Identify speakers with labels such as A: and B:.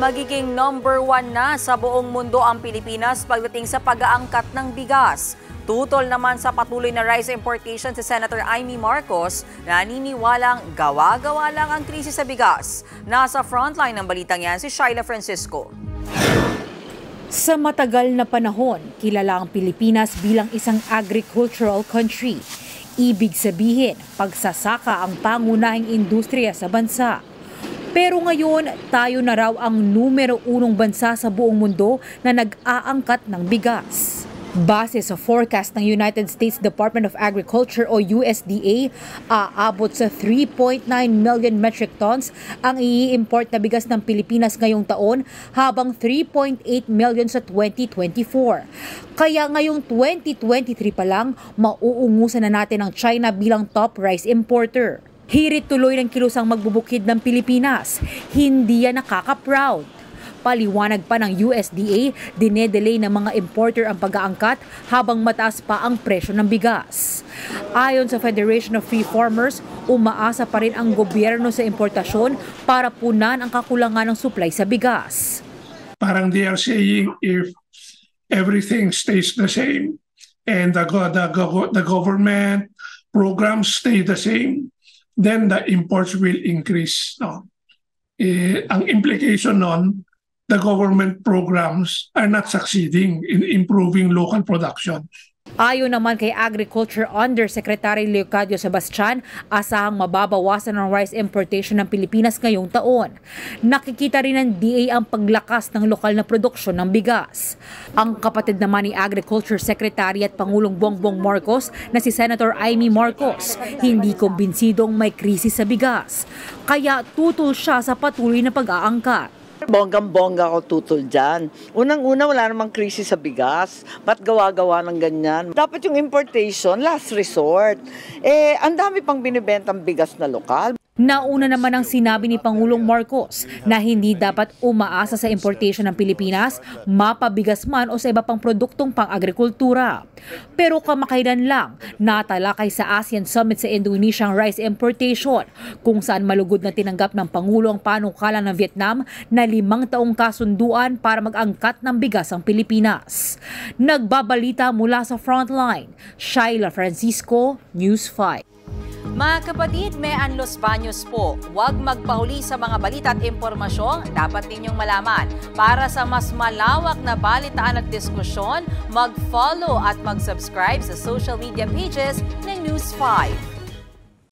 A: Magiging number 1 na sa buong mundo ang Pilipinas pagdating sa pag-aangkat ng bigas. Tutol naman sa patuloy na rice importation si Senator Amy Marcos, naniniwalang gawa-gawa lang ang krisis sa bigas. Nasa frontline ng balitang yan si Shyla Francisco.
B: Sa matagal na panahon, kilala ang Pilipinas bilang isang agricultural country. Ibig sabihin, pagsasaka ang pangunahing industriya sa bansa. Pero ngayon, tayo na raw ang numero 1 bansa sa buong mundo na nag-aangkat ng bigas. Base sa forecast ng United States Department of Agriculture o USDA, aabot sa 3.9 million metric tons ang i-import na bigas ng Pilipinas ngayong taon habang 3.8 million sa 2024. Kaya ngayong 2023 pa lang, mauungusan na natin ang China bilang top rice importer. Hirit tuloy ng kilusang magbubukid ng Pilipinas. Hindi yan nakaka-proud. Paliwanag pa ng USDA, dinedelay ng mga importer ang pag-aangkat habang mataas pa ang presyo ng bigas. Ayon sa Federation of Free Farmers, umaasa pa rin ang gobyerno sa importasyon para punan ang kakulangan ng supply sa bigas.
C: Parang they are saying if everything stays the same and the government programs stay the same, then the imports will increase. No? Ang implication nun, the government programs are not succeeding in improving local production.
B: Ayon naman kay Agriculture Undersecretary Leocadio Sebastian, asahang mababawasan ang rice importation ng Pilipinas ngayong taon. Nakikita rin ng DA ang paglakas ng lokal na produksyon ng bigas. Ang kapatid naman ni Agriculture Secretary at Pangulong Bongbong Marcos na si Senator Amy Marcos, hindi kumbinsidong may krisis sa bigas. Kaya tutol siya sa patuloy na pag-aangkat.
D: Bonggang-bongga ako tutol dyan. Unang-una, wala namang krisis sa bigas. Ba't gawa-gawa ng ganyan? Dapat yung importation, last resort. Ang dami pang binibentang bigas na lokal.
B: Nauna naman ang sinabi ni Pangulong Marcos na hindi dapat umaasa sa importation ng Pilipinas, mapabigas man o sa iba pang produktong pang-agrikultura. Pero kamakailan lang, natalakay sa ASEAN Summit sa Indonesia ang rice importation, kung saan malugod na tinanggap ng Pangulo ang panukalan ng Vietnam na 5 taong kasunduan para mag-angkat ng bigas ang Pilipinas. Nagbabalita mula sa Frontline, Shyla Francisco, News 5.
A: Mga kapatid, may Los Baños po. Huwag magpahuli sa mga balita at impormasyon dapat ninyong malaman. Para sa mas malawak na balitaan at diskusyon, mag-follow at mag-subscribe sa social media pages ng News 5.